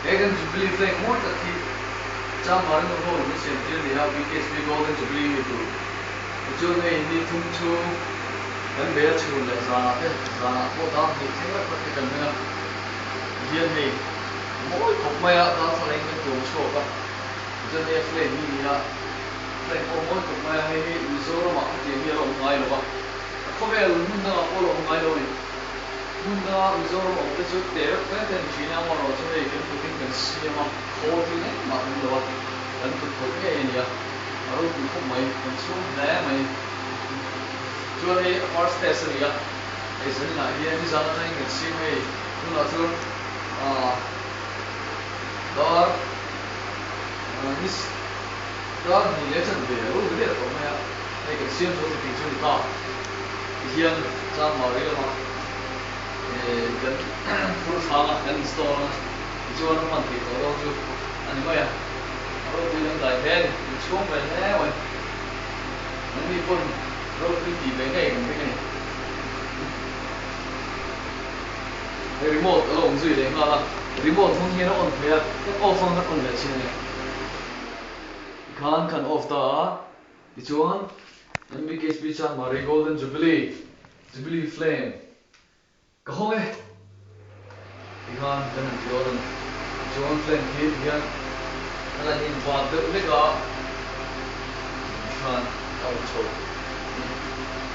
Egan jubilee flame more that he Chanmari no ho ni sem tin ni ha BKHP golden jubilee ni tu chu nei ni thum chu kan be chu le za ko da ni thela ko ti kan na hian ni moi khop mai a da sa leng tu chu ka chu nei flame ni ha flame ko moi khop mai hai ni zoro ma ti mi ro ngai lo ba ko be mun da ko lo ngai lo ni mun da zoro ma te chu te pe ten chi na mo ro chu nei kan tu tin kan si ma ko ti ne ma mun lo ba kan tu ko ke ni ya aro tu khop mai kan chu na mai chu nei first station ya ai sen na hian ni za na ngai si mai tu na chu dar nis dar ni le chan be ro le ko ma ya ai kan siam chu ti chu ni ta hian Chanmari ma kan full thanga kan install na chuan man ti to lo chu ani ma ya ro ti lang dai hen chung be ne oi ni pun ro ti ti be ngai kan be remote along zui le nga la remote phong hian on phia off on on le chin ne kan off ta ti chuan BKHP Chanmari golden jubilee flame ka hoi kan golden flame hit hian ala in wa de le ka kan au cho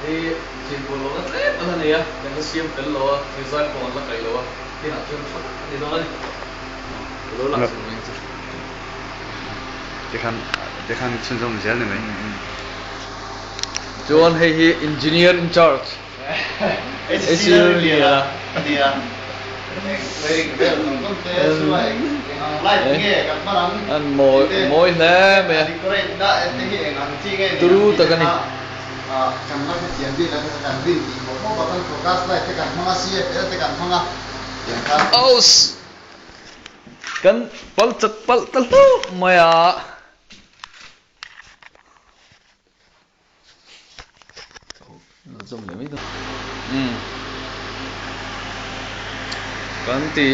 e chin ko lo na ala ne ya kan siam tel lo result ko la kai lo ti na chun chot ni do ni lo la sin ni je kan chun jom zel ne mai John he engineer in charge it's dia very well no te suai live nge kan maram an moi na me decorate da te hi ngang chi nge turu ta kan ni kan ma se tian di la kan rin di mo ba kan focus lai te kan ma si te kan ma aus kan pal chat pal tal tu maya zoom le mi tu kan ti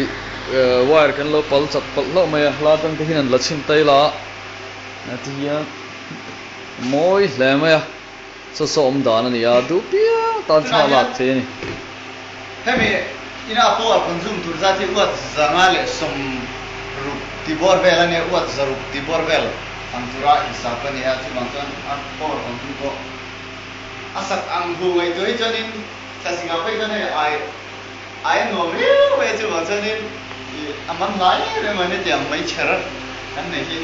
wire kan lo pal chat pal lo maya la tang te hinan la chin tai la na ti ya moi le maya so om dan ani ya du pia tan tha la the ni hemi ina po al consume tur za ti wat zangale som ru ti bor vela ne wat zaru ti bor vel antura isa pa ni ya ti mantan an po consume ko asak ang huway to chonin sa Singapore ko na ai no real way to chonin aman lai re mane ti ang meichher kan ne hi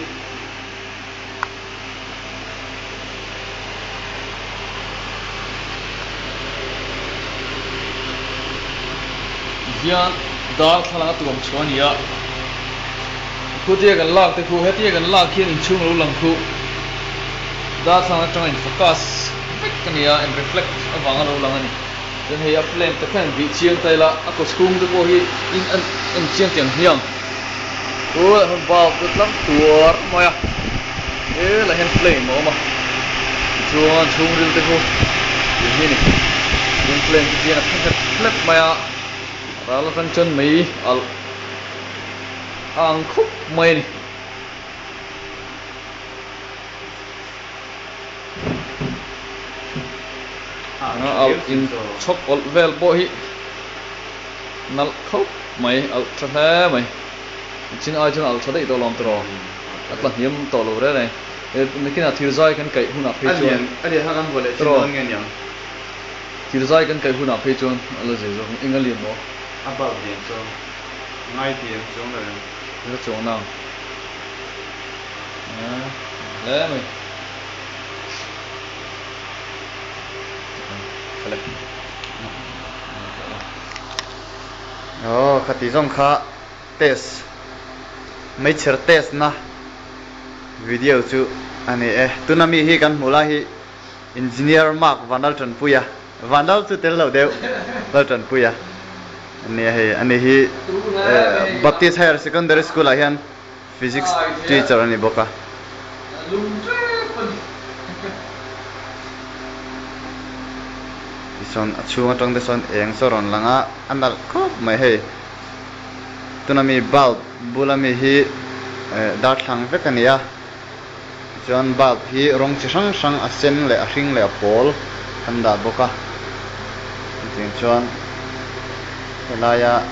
hian dar thala tuam chuan ya khutia kan lak te khu hetia kan lak khian in chung lo lang khu dar thala tang in focus kania and reflect awang ro lang ani then he flame te khan bi chiang tai la a ko skung te ko hi in an chiang tiang hiang o han ba te lam tuar ma ya e la hen flame mo ma chuan chung ril te ko ni ni in flame ti na flip ma ya ra la kan chon mai al ang khup mai ni al in chop al vel bo hi nal khop mai al tha mai chin ai chun al chadai to lom tro atla hiam to lo re này nikina thirzai kan kai huna phe chon ade ha kan bole chin ngen yang thirzai kan kai huna phe chon ala je zo ingali mo abal bien so ngai ti chong le nó chong na le mai khati zong kha test meichher test na video chu ani tunami hi kan mula hi engineer mark vandal puya vandal chu tel lo deu vandal puya ani hi Baptist higher secondary school ahian physics teacher ani boka son achunga tong de son eng soron langa andal khop mai he tunami bulb bulami hi dar thlang vek ania chuan bulb hi rawng chi hrang hrang a sen leh a hring leh a pawl kan dah bawk a tin chuan helaya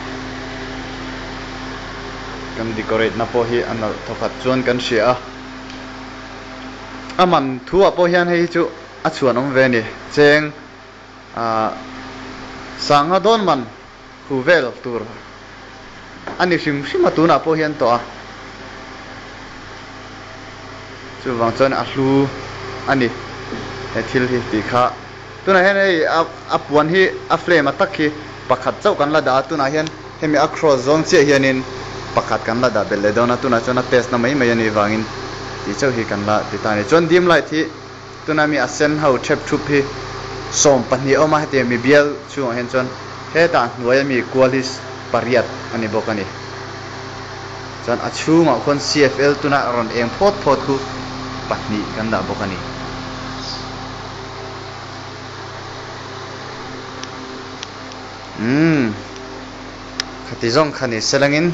kan decorate na pawh hi an nalh thawkhat chuan kan hria a man thu a pawh hian hei chu a chuan awm ve ni cheng sanga dawn man hu vel tur ani hrim hrim a tuna pawh hian tawh a chu wang chuan a hlu ani he thil hi ti kha tuna hian hei a puan hi a flame a tak hi pakhat chauh kan la dah tuna hian hemi a cross zawng chiah hianin pakhat kan la dah bel le dawna tuna chuan a test na mai mai ani wangin ti chauh hi kan la ti ta ni chuan dim light hi tuna mi a sen ho thep thup hi som pahnih awma heti mi bial chungah hian chuan heta hnuai ami kual hi pariat ani bawk ani chuan a chhungah khawn CFL tuna ron eng phot phot khu pahnih kan dah bawk ani khati zawng khani selangin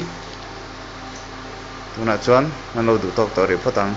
tuna chuan nan lo duh tawk tawh ri phawtang